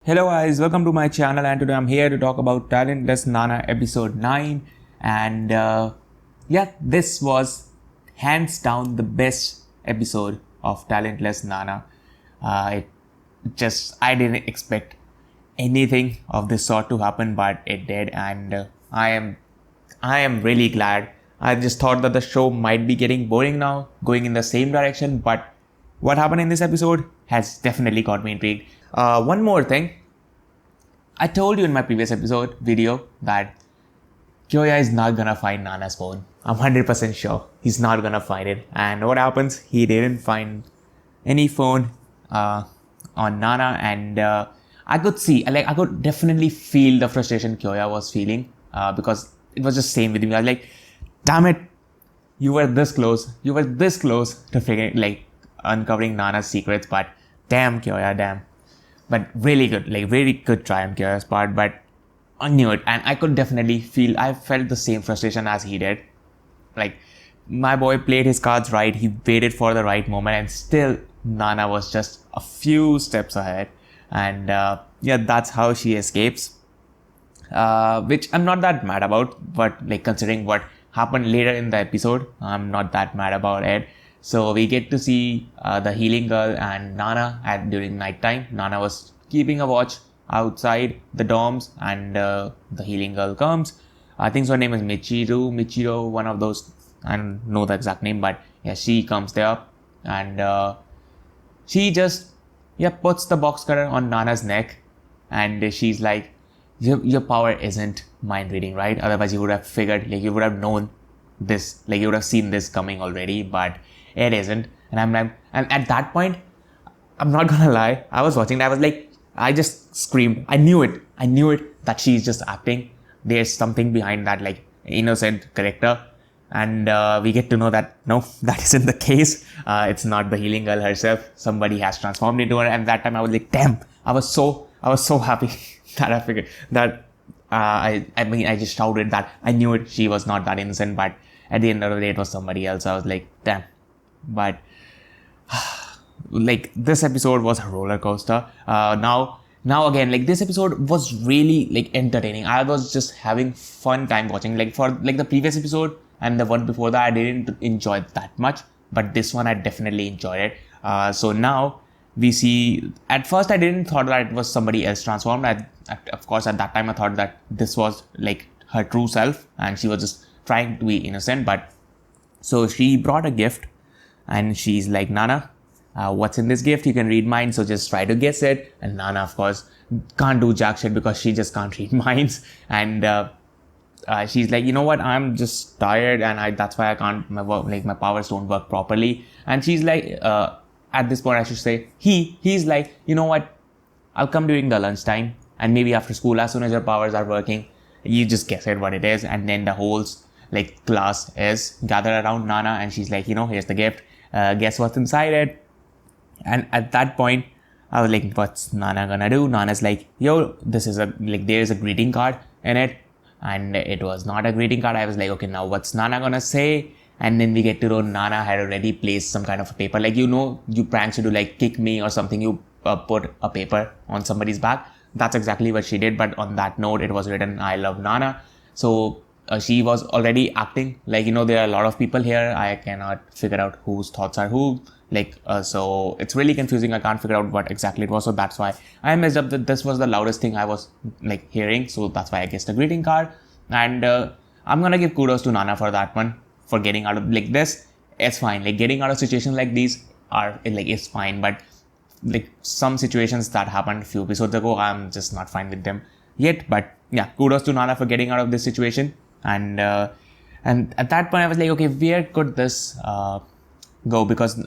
Hello guys, welcome to my channel, and today I'm here to talk about Talentless Nana episode 9. And this was hands down the best episode of Talentless Nana. I didn't expect anything of this sort to happen, but it did, and I am really glad. I just thought that the show might be getting boring now, going in the same direction, but what happened in this episode has definitely got me intrigued. One more thing. I told you in my previous episode video that Kyoya is not gonna find Nana's phone. I'm 100% sure he's not gonna find it. And what happens? He didn't find any phone on Nana, and I could definitely feel the frustration Kyoya was feeling because it was just same with me. I was like, damn it, you were this close to figuring uncovering Nana's secrets, but damn Kyoya, damn. But really good, very good try on Kyoya's part, but I knew it, and I could definitely I felt the same frustration as he did. Like, my boy played his cards right, he waited for the right moment, and still Nana was just a few steps ahead. And that's how she escapes, which I'm not that mad about, but considering what happened later in the episode, I'm not that mad about it. So we get to see the healing girl and Nana during nighttime. Nana was keeping a watch outside the dorms, and the healing girl comes. I think her name is Michiro, one of those. I don't know the exact name, but yeah, she comes there, and she just puts the box cutter on Nana's neck, and she's like, your power isn't mind reading, right? Otherwise you would have figured, you would have known this, you would have seen this coming already, but it isn't. And at that point, I'm not gonna lie, I was watching that, I just screamed. I knew it that she's just acting. There's something behind that innocent character, and we get to know that no, that isn't the case. It's not the healing girl herself. Somebody has transformed into her, and that time I was like, damn, I was so happy that I figured that. I just shouted that I knew it. She was not that innocent, but at the end of the day, it was somebody else. I was like, damn. But this episode was a roller coaster. Now again, this episode was really entertaining. I was just having fun time watching. For the previous episode and the one before that, I didn't enjoy it that much, but this one I definitely enjoyed it. So now we see. At first, I didn't thought that it was somebody else transformed. Of course, at that time, I thought that this was her true self, and she was just trying to be innocent. But so she brought a gift. And she's like, Nana, what's in this gift? You can read minds, so just try to guess it. And Nana, of course, can't do jack shit because she just can't read minds. And she's like, you know what? I'm just tired, and that's why I can't. My powers don't work properly. And she's like, at this point, I should say, he's like, you know what? I'll come during the lunchtime, and maybe after school, as soon as your powers are working, you just guess it what it is. And then the whole class is gathered around Nana, and she's like, here's the gift. Guess what's inside it? And at that point, I was like, what's Nana gonna do? Nana's like, yo, this is there's a greeting card in it. And it was not a greeting card. I was like, okay, now what's Nana gonna say? And then we get to know Nana had already placed some kind of a paper. You pranks you do kick me or something. You put a paper on somebody's back. That's exactly what she did. But on that note, it was written, I love Nana. So she was already acting there are a lot of people here. I cannot figure out whose thoughts are who. So it's really confusing. I can't figure out what exactly it was. So that's why I messed up that this was the loudest thing I was hearing. So that's why I guessed the greeting card. And I'm gonna give kudos to Nana for that one, for getting out of this. It's fine. Getting out of situations like these are it's fine. But some situations that happened a few episodes ago, I'm just not fine with them yet. But yeah, kudos to Nana for getting out of this situation. And at that point, I was like, okay, where could this go? Because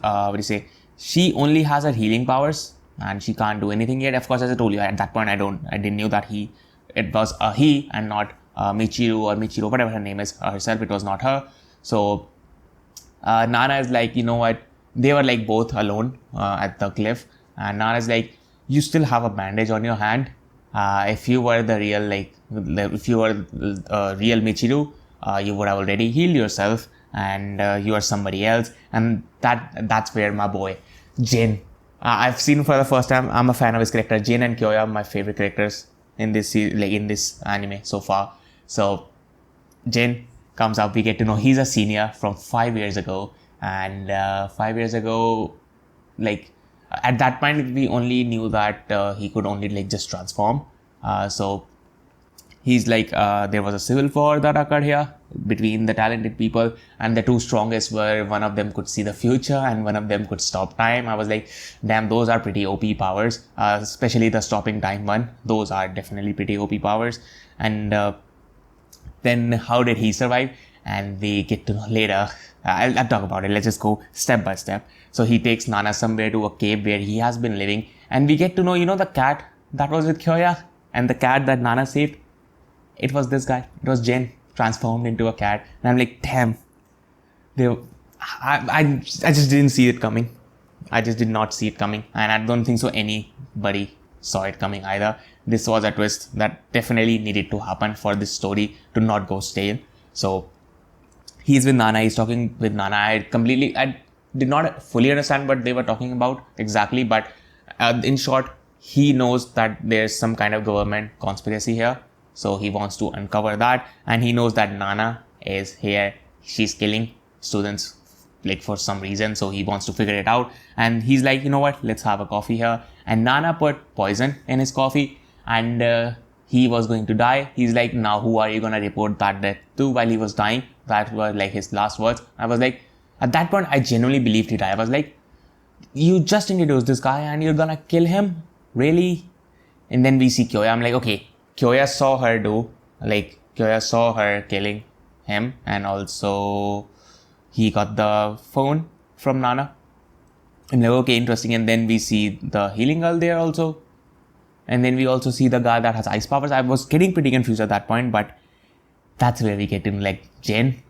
she only has her healing powers, and she can't do anything yet. Of course, as I told you, at that point, I didn't know that it was a he and not Michiro, whatever her name is herself. It was not her. So Nana is like, you know what? They were both alone at the cliff, and Nana is like, you still have a bandage on your hand. If you were the real real Michiru, you would have already healed yourself, and you are somebody else. And that's where my boy Jin I've seen for the first time. I'm a fan of his character. Jin and Kyoya are my favorite characters in this in this anime so far. So Jin comes up. We get to know he's a senior from 5 years ago, and 5 years ago, like at that point, we only knew that he could only like just transform. So he's like, there was a civil war that occurred here between the talented people, and the two strongest were, one of them could see the future and one of them could stop time. I was like, damn, those are pretty OP powers, especially the stopping time one. Those are definitely pretty OP powers. And then how did he survive? And we get to know later. I'll talk about it. Let's just go step by step. So he takes Nana somewhere to a cave where he has been living, and we get to know, the cat that was with Kyoya and the cat that Nana saved. It was this guy. It was Jin transformed into a cat. And I'm like, damn. I just didn't see it coming. I just did not see it coming. And I don't think so anybody saw it coming either. This was a twist that definitely needed to happen for this story to not go stale. So he's with Nana. He's talking with Nana. I did not fully understand what they were talking about exactly. But in short, he knows that there's some kind of government conspiracy here. So he wants to uncover that, and he knows that Nana is here. She's killing students like for some reason. So he wants to figure it out. And he's like, you know what? Let's have a coffee here. And Nana put poison in his coffee, and he was going to die. He's like, now who are you going to report that death to while he was dying? That were like his last words. I was like, at that point, I genuinely believed he died. I was like, you just introduced this guy and you're going to kill him? Really? And then we see Kyoya. I'm like, okay. Kyoya saw her killing him, and also he got the phone from Nana. And like, okay, interesting. And then we see the healing girl there also. And then we also see the guy that has ice powers. I was getting pretty confused at that point, but that's where we get in, like, Jin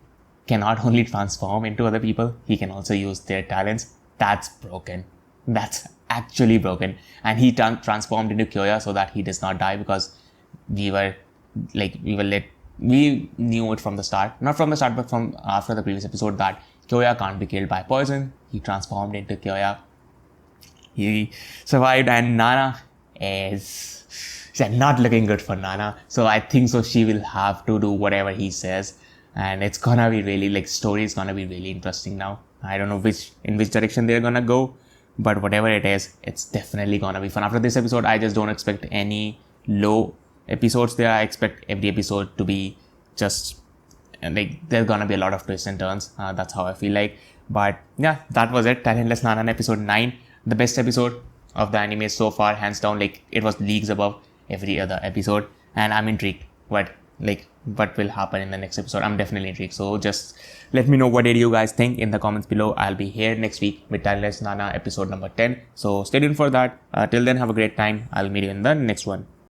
cannot only transform into other people, he can also use their talents. That's broken. That's actually broken. And he transformed into Kyoya so that he does not die, because we knew it from the start, not from the start, but from after the previous episode, that Kyoya can't be killed by poison. He transformed into Kyoya. He survived, and Nana is not looking good for Nana. So I think so she will have to do whatever he says, and it's gonna be really, like, story is gonna be really interesting now. I don't know in which direction they're gonna go, but whatever it is, it's definitely gonna be fun. After this episode, I just don't expect any low episodes there. I expect every episode to be just like, there's gonna be a lot of twists and turns. That's how I feel like. But yeah, that was it. Talentless Nana episode 9, the best episode of the anime so far, hands down. Like, it was leagues above every other episode, and I'm intrigued what will happen in the next episode. I'm definitely intrigued. So just let me know what did you guys think in the comments below. I'll be here next week with Talentless Nana episode number 10. So stay tuned for that. Till then, have a great time. I'll meet you in the next one.